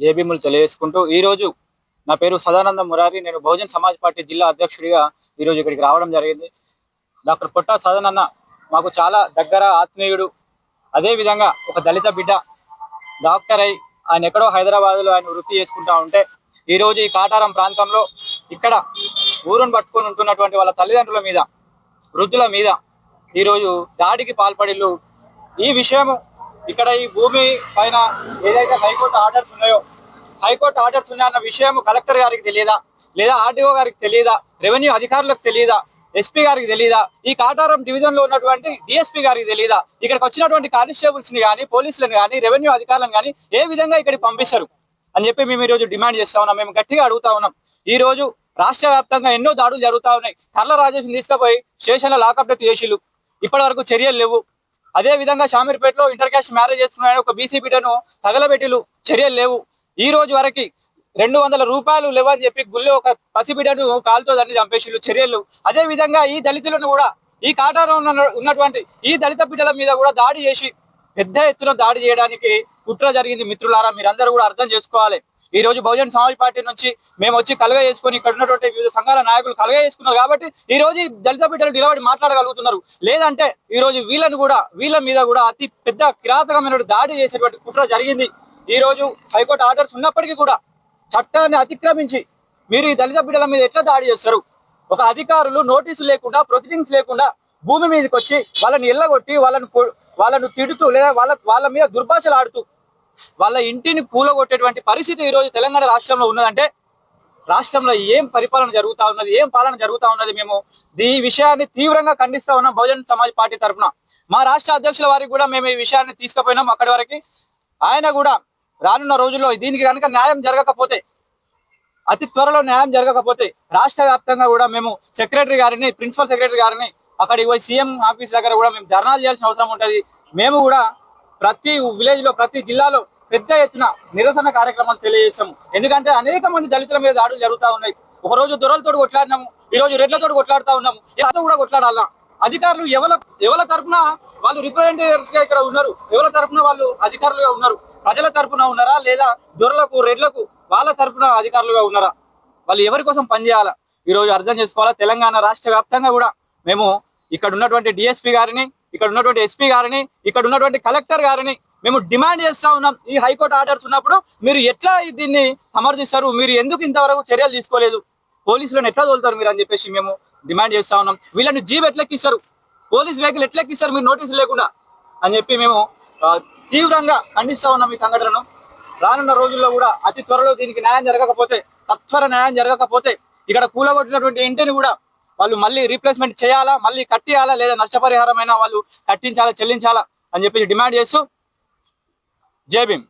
జేబీములు తెలియజేసుకుంటూ ఈ రోజు నా పేరు సదానంద మురారి. నేను బహుజన్ సమాజ్ పార్టీ జిల్లా అధ్యక్షుడిగా ఈ రోజు ఇక్కడికి రావడం జరిగింది. డాక్టర్ పొట్టా సదానన్న మాకు చాలా దగ్గర ఆత్మీయుడు. అదే విధంగా ఒక దళిత బిడ్డ డాక్టర్ అయి ఆయన ఎక్కడో హైదరాబాద్లో ఆయన వృత్తి చేసుకుంటా ఉంటే ఈ రోజు ఈ కాటారం ప్రాంతంలో ఇక్కడ ఊరును పట్టుకొని ఉంటున్నటువంటి వాళ్ళ తల్లిదండ్రుల మీద, వృద్ధుల మీద ఈరోజు దాడికి పాల్పడిల్లు. ఈ విషయము ఇక్కడ ఈ భూమి పైన ఏదైతే హైకోర్టు ఆర్డర్స్ ఉన్నాయో, హైకోర్టు ఆర్డర్స్ ఉన్నాయన్న విషయం కలెక్టర్ గారికి తెలియదా, లేదా ఆర్డీఓ గారికి తెలియదా, రెవెన్యూ అధికారులకు తెలియదా, ఎస్పీ గారికి తెలియదా, ఈ కాటారం డివిజన్ లో ఉన్నటువంటి డిఎస్పీ గారికి తెలియదా, ఇక్కడికి వచ్చినటువంటి కానిస్టేబుల్స్ ని కానీ, పోలీసులను కానీ, రెవెన్యూ అధికారులను కానీ ఏ విధంగా ఇక్కడికి పంపిస్తారు అని చెప్పి మేము ఈ రోజు డిమాండ్ చేస్తా ఉన్నాం. మేము గట్టిగా అడుగుతా ఉన్నాం. ఈ రోజు రాష్ట్ర వ్యాప్తంగా ఎన్నో దాడులు జరుగుతా ఉన్నాయి. కర్ల రాజేష్ తీసుకుపోయి స్టేషన్లో లాకప్ డెత్ చేసిళ్ళు, ఇప్పటి వరకు చర్యలు లేవు. అదే విధంగా షామీర్పేటలో ఇంటర్ క్యాస్ట్ మ్యారేజ్ చేస్తున్నాయని ఒక బీసీ బిడ్డను తగలబెట్టిలు, చర్యలు లేవు. ఈ రోజు వరకు 200 రూపాయలు లేవని చెప్పి గుళ్ళో ఒక పసిబిడ్డను కాలుతో దాన్ని చంపేసిళ్ళు, చర్యలు. అదే విధంగా ఈ దళితులను కూడా, ఈ కాటారం ఉన్నటువంటి ఈ దళిత బిడ్డల మీద కూడా దాడి చేసి పెద్ద ఎత్తున దాడి చేయడానికి కుట్ర జరిగింది. మిత్రులారా, మీరందరూ కూడా అర్థం చేసుకోవాలి. ఈ రోజు బహుజన్ సమాజ్ పార్టీ నుంచి మేము వచ్చి కలగ చేసుకొని ఇక్కడ ఉన్నటువంటి వివిధ సంఘాల నాయకులు కలగ చేసుకున్నారు కాబట్టి ఈ రోజు దళిత బిడ్డలు నిలబడి మాట్లాడగలుగుతున్నారు. లేదంటే ఈ రోజు వీళ్ళ మీద కూడా అతి పెద్ద కిరాతకమైన దాడి చేసేటువంటి కుట్ర జరిగింది. ఈ రోజు హైకోర్టు ఆర్డర్స్ ఉన్నప్పటికీ కూడా చట్టాన్ని అతిక్రమించి మీరు ఈ దళిత బిడ్డల మీద ఎట్లా దాడి చేస్తారు? ఒక అధికారులు నోటీసులు లేకుండా, ప్రొసీడింగ్స్ లేకుండా భూమి మీదకి వచ్చి వాళ్ళని ఎల్లగొట్టి వాళ్ళను తిడుతూ, లేదా వాళ్ళ మీద దుర్భాషలు ఆడుతూ వాళ్ళ ఇంటిని కూలగొట్టేటువంటి పరిస్థితి ఈ రోజు తెలంగాణ రాష్ట్రంలో ఉన్నదంటే రాష్ట్రంలో ఏం పరిపాలన జరుగుతా ఉన్నది, ఏం పాలన జరుగుతా ఉన్నది? మేము ఈ విషయాన్ని తీవ్రంగా ఖండిస్తా ఉన్నాం. బహుజన్ సమాజ్ పార్టీ తరఫున మా రాష్ట్ర అధ్యక్షుల వారికి కూడా మేము ఈ విషయాన్ని తీసుకుపోయినాం అక్కడి వరకు. ఆయన కూడా రానున్న రోజుల్లో దీనికి కనుక న్యాయం జరగకపోతే, అతి త్వరలో న్యాయం జరగకపోతే రాష్ట్ర వ్యాప్తంగా కూడా మేము సెక్రటరీ గారిని, ప్రిన్సిపల్ సెక్రటరీ గారిని అక్కడికి పోయి సీఎం ఆఫీస్ దగ్గర కూడా మేము ధర్నాలు చేయాల్సిన అవసరం ఉంటుంది. మేము కూడా ప్రతి విలేజ్ లో, ప్రతి జిల్లాలో పెద్ద ఎత్తున నిరసన కార్యక్రమాలు తెలియజేస్తాము. ఎందుకంటే అనేక మంది దళితుల మీద దాడులు జరుగుతూ ఉన్నాయి. ఒక రోజు దొరలతో కొట్లాడినాము, ఈ రోజు రెడ్లతో కొట్లాడుతూ ఉన్నాము. ఇలా కూడా కొట్లాడాలా? అధికారులు ఎవరి తరఫున వాళ్ళు రిప్రజెంటేటివ్స్ గా ఇక్కడ ఉన్నారు, ఎవరి తరఫున వాళ్ళు అధికారులుగా ఉన్నారు? ప్రజల తరఫున ఉన్నారా, లేదా దొరలకు, రెడ్లకు వాళ్ళ తరఫున అధికారులుగా ఉన్నారా? వాళ్ళు ఎవరి కోసం పనిచేయాలా? ఈ రోజు అర్థం చేసుకోవాలా. తెలంగాణ రాష్ట్ర వ్యాప్తంగా కూడా మేము ఇక్కడ ఉన్నటువంటి డిఎస్పీ గారిని, ఇక్కడ ఉన్నటువంటి ఎస్పీ గారిని, ఇక్కడ ఉన్నటువంటి కలెక్టర్ గారిని మేము డిమాండ్ చేస్తా ఉన్నాం. ఈ హైకోర్టు ఆర్డర్స్ ఉన్నప్పుడు మీరు ఎట్లా దీన్ని సమర్థిస్తారు? మీరు ఎందుకు ఇంతవరకు చర్యలు తీసుకోలేదు? పోలీసులను ఎట్లా తోలుతారు మీరు అని చెప్పేసి మేము డిమాండ్ చేస్తా ఉన్నాం. వీళ్ళని జీప్ ఎట్లెక్కిస్తారు, పోలీస్ వెహికల్ ఎట్లెక్కిస్తారు మీరు నోటీసులు లేకుండా అని చెప్పి మేము తీవ్రంగా ఖండిస్తా ఉన్నాం ఈ సంఘటనను. రానున్న రోజుల్లో కూడా అతి త్వరలో దీనికి న్యాయం జరగకపోతే, సత్వర న్యాయం జరగకపోతే ఇక్కడ కూలగొట్టినటువంటి ఇంటిని కూడా వాళ్ళు మళ్ళీ రీప్లేస్మెంట్ చేయాలా, మళ్ళీ కట్టియాలా, లేదా నష్టపరిహారమైనా వాళ్ళు కట్టించాలా, చెల్లించాలా అని చెప్పి డిమాండ్ చేస్తూ జై భీమ్.